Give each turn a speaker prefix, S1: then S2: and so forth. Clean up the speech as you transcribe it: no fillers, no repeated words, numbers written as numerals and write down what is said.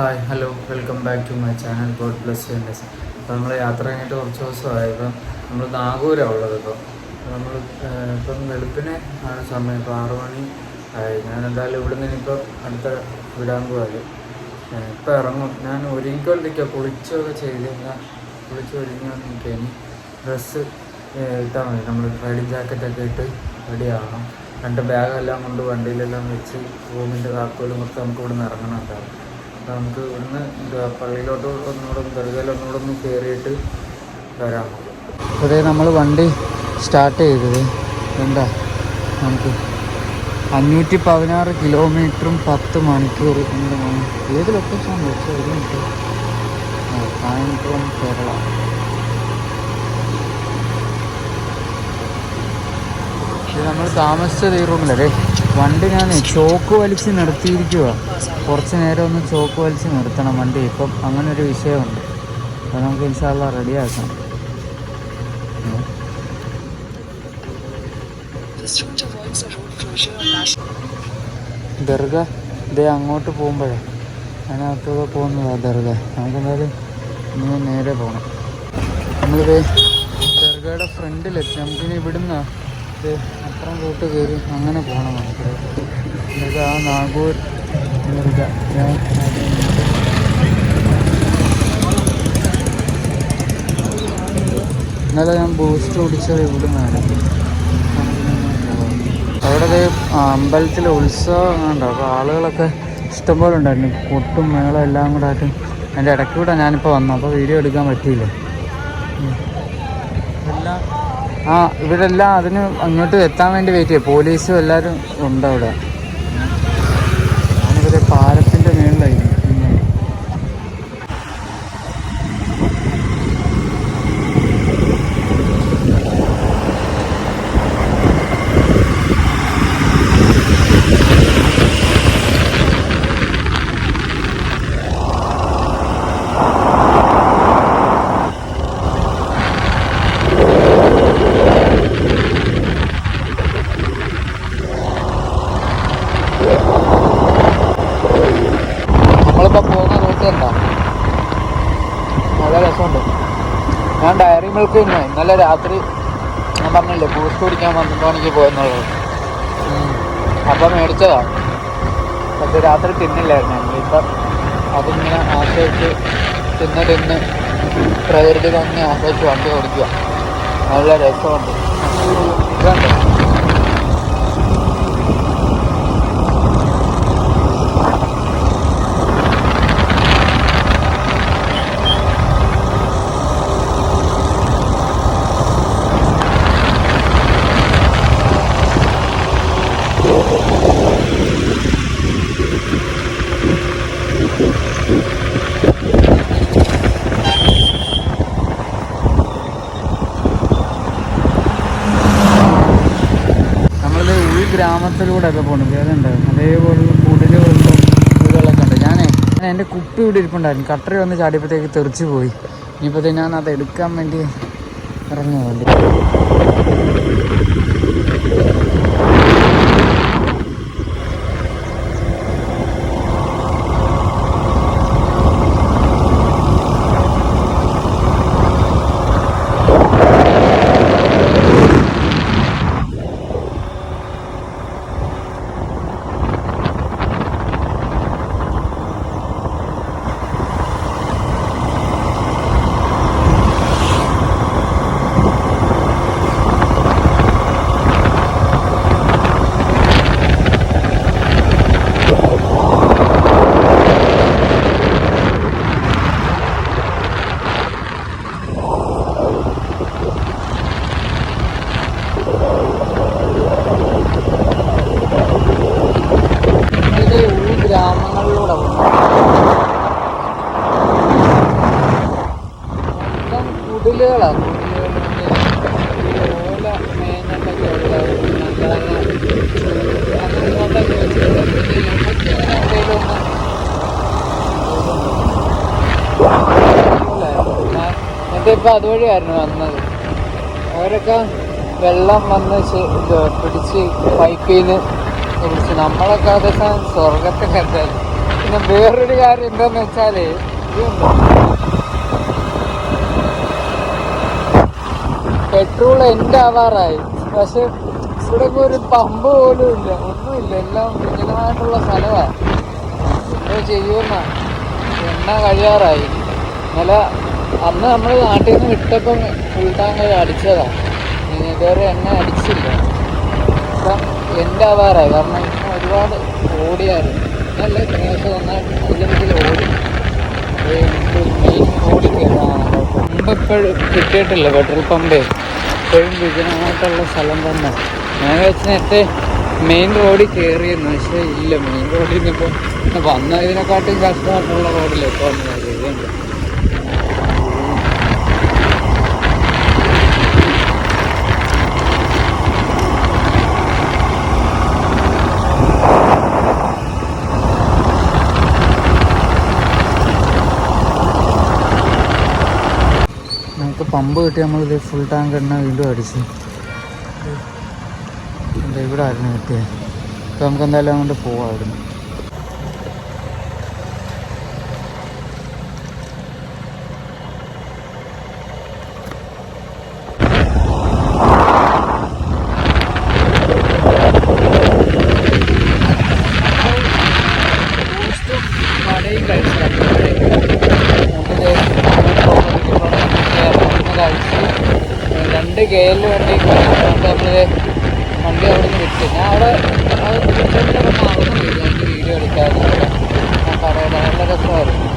S1: Hi hello welcome back to my channel God bless you. അപ്പോൾ നമ്മൾ യാത്ര കഴിഞ്ഞിട്ട് കുറച്ച് ദിവസമായി. ഇപ്പം നമ്മൾ നാഗൂരാണ് ഉള്ളത്. നമ്മൾ ഇപ്പം വെളുപ്പിന് ആണ് സമയം. ഇപ്പോൾ 6 മണി ആയി. ഞാൻ എന്തായാലും ഇവിടെ നിന്ന് ഇനിയിപ്പോൾ അടുത്ത വിടാൻ പോയാൽ ഇപ്പം ഇറങ്ങും. ഞാൻ ഒരുങ്ങിക്കൊണ്ടിരിക്കുക, കുളിച്ചൊക്കെ ചെയ്ത് ഞാൻ കുളിച്ച് ഒരുങ്ങിക്കൊണ്ടിരിക്കുക. ഇനി ഡ്രസ്സ് ഇട്ടാൽ മതി. നമ്മൾ റൈഡിങ് ജാക്കറ്റൊക്കെ ഇട്ട് റെഡിയാവണം. 2 ബാഗെല്ലാം കൊണ്ട് വണ്ടിയിലെല്ലാം വെച്ച് റൂമിൻ്റെ താക്കോലും കൊടുത്ത് നമുക്ക് ഇവിടെ നിന്ന് ഇറങ്ങണമുണ്ടാവും. അപ്പോൾ നമുക്ക് ഇവിടുന്ന് പള്ളിയിലോട്ട് ദർഗയിലൊന്നുകൂടെ ഒന്ന് കയറിയിട്ട് വരാം. അതേ നമ്മൾ വണ്ടി സ്റ്റാർട്ട് ചെയ്തത് എന്താ നമുക്ക് 516 കിലോമീറ്ററും 10 മണിക്കൂർ. ഏത് ലൊക്കേഷൻ വെച്ചാൽ 1 മിനിറ്റ്. കായംകുളം കേരള. ഇത് നമ്മൾ താമസിച്ചത് ഈ റൂമിലല്ലേ. വണ്ടി ഞാൻ ചോക്ക് വലിച്ച് നിർത്തിയിരിക്കുക. കുറച്ച് നേരം ഒന്ന് ചോക്ക് വലിച്ച് നിർത്തണം വണ്ടി. ഇപ്പം അങ്ങനൊരു വിഷയമുണ്ട്. അത് നമുക്ക് ഇൻഷാ അല്ലാ റെഡിയാക്കാം. ദർഗ ഇതേ അങ്ങോട്ട് പോകുമ്പോഴേ അതിനകത്തൂടെ പോകുന്നതാണ് ദർഗ. നമുക്കെന്തായാലും ഇനി നേരെ പോകണം. നമ്മളിത് ദർഗയുടെ ഫ്രണ്ടിലെത്തി. നമുക്കിനി ഇവിടുന്ന് അപ്പുറം റൂട്ട് കയറി അങ്ങനെ പോകണം. നമുക്ക് എന്നിട്ട് ആ നാഗൂർ ദർഗ ഇന്നലെ ഞാൻ ബൂസ്റ്റ് കുടിച്ചത് ഇവിടുന്നാണ്. അവിടെ അമ്പലത്തിലെ ഉത്സവം ഉണ്ടാവും. അപ്പോൾ ആളുകളൊക്കെ ഇഷ്ടംപോലെ ഉണ്ടായിരുന്നു. കൊട്ടും മേളം എല്ലാം കൂടെ ആയിട്ട്. അതിൻ്റെ ഇടയ്ക്ക് കൂടെ ഞാനിപ്പോൾ വന്നു. അപ്പോൾ വീഡിയോ എടുക്കാൻ പറ്റിയില്ല. ഇവിടെ എല്ലാം അതിന് അങ്ങോട്ട് എത്താൻ വേണ്ടി വെയിറ്റ് ചെയ്യും. പോലീസും എല്ലാവരും ഉണ്ട് അവിടെ. ഞാനിവിടെ പാലത്തിൻ്റെ മേളിലായിരുന്നു. നമ്മളിപ്പോൾ പോകുന്ന റൂട്ട് എന്താ നല്ല രസമുണ്ട്. ഞാൻ ഡയറി മിൽക്ക് ഇന്നലെ രാത്രി ഞാൻ പറഞ്ഞില്ലേ ബൂസ്റ്റ് കുടിക്കാൻ 12 മണിക്ക് പോയെന്നുള്ളത്. അപ്പം മേടിച്ചതാണ്. പക്ഷേ രാത്രി തിന്നില്ലായിരുന്നു. ഞങ്ങളിപ്പം അതിങ്ങനെ ആശ്രയിച്ച് തിന്ന് പ്രകൃതി ഭംഗി ആശ്രയിച്ച് വണ്ടി ഓടിക്കുക. നല്ല രസമുണ്ട്. ഇതുണ്ട് ഗ്രാമത്തിലൂടെ ഒക്കെ പോകണം. വേദന അതേപോലുള്ള കുടിലുകളിലും വീടുകളൊക്കെ ഉണ്ട്. ഞാൻ എൻ്റെ കുപ്പി ഇവിടെ ഇരിപ്പുണ്ടായിരുന്നു. കട്ടറി വന്ന് ചാടിയപ്പോഴത്തേക്ക് തെറിച്ച് പോയി. ഇനിയിപ്പോഴത്തേക്ക് ഞാൻ അത് എടുക്കാൻ വേണ്ടി ഇറങ്ങിയ വണ്ടി. ഗ്രാമങ്ങളിലൂടെ കുടിലുകളാണ്. ഓല മേഞ്ഞിട്ടൊക്കെ എന്നിട്ടിപ്പോൾ അതുവഴിയായിരുന്നു വന്നത്. അവരൊക്കെ വെള്ളം വന്ന് പിടിച്ച് പൈപ്പിൽ നിന്ന് കുറിച്ച് നമ്മളൊക്കെ അതേസം സ്വർഗത്തൊക്കെ എത്താൻ പിന്നെ വേറൊരു കാര്യം എന്താന്ന് വെച്ചാല് പെട്രോൾ എൻ്റെ ആവാറായി. പക്ഷെ ഇവിടെ ഒരു പമ്പ് പോലും ഇല്ല, ഒന്നുമില്ല, എല്ലാം വിജനമായിട്ടുള്ള സ്ഥലമാണ്. എന്തോ ചെയ്യുമെന്നാ, എണ്ണ കഴിയാറായി. ഇന്നലെ അന്ന് നമ്മൾ നാട്ടിൽ നിന്ന് വിട്ടപ്പം ഫുൾ ടാങ്ക് അടിച്ചതാണ്, ഇതുവരെ എണ്ണ അടിച്ചില്ല. ഇപ്പം എൻ്റെ ആവാറായി. കാരണം ഇന്ന് ഒരുപാട് ഓടിയായിരുന്നു, നല്ല ദിവസം നന്നായിട്ട് നല്ല ഓടി. മെയിൻ റോഡിൽ കയറാണ് മുമ്പ് ഇപ്പോഴും കിട്ടിയിട്ടില്ല പെട്രോൾ പമ്പേ, ഇപ്പോഴും വിജനമായിട്ടുള്ള സ്ഥലം തന്നെ. ഞാൻ വെച്ച് നേരത്തെ മെയിൻ റോഡിൽ കയറിയെന്ന്, പക്ഷേ ഇല്ല, മെയിൻ റോഡിൽ നിന്നിപ്പോൾ വന്നതിനെക്കാട്ടും കഷ്ടമായിട്ടുള്ള റോഡിലെപ്പോൾ വന്ന് കയറിയതുണ്ട്. നമുക്ക് പമ്പ് കിട്ടി, നമ്മളിത് ഫുൾ ടാങ്ക് എണ്ണ വീണ്ടും അടിച്ചു. ഇവിടെ ആയിരുന്നു കിട്ടിയത്. അപ്പോൾ നമുക്ക് എന്തായാലും അങ്ങോട്ട് പോവാമായിരുന്നു. കടയും കഴിച്ച് 2 KL വണ്ടി നമ്മൾ വണ്ടി അവിടെ നിന്ന് വിട്ട്. ഞാൻ അവിടെ മറന്നു വീഡിയോ എടുക്കാതെ. ഞാൻ പറയട്ടെ, നല്ല രസമായിരുന്നു.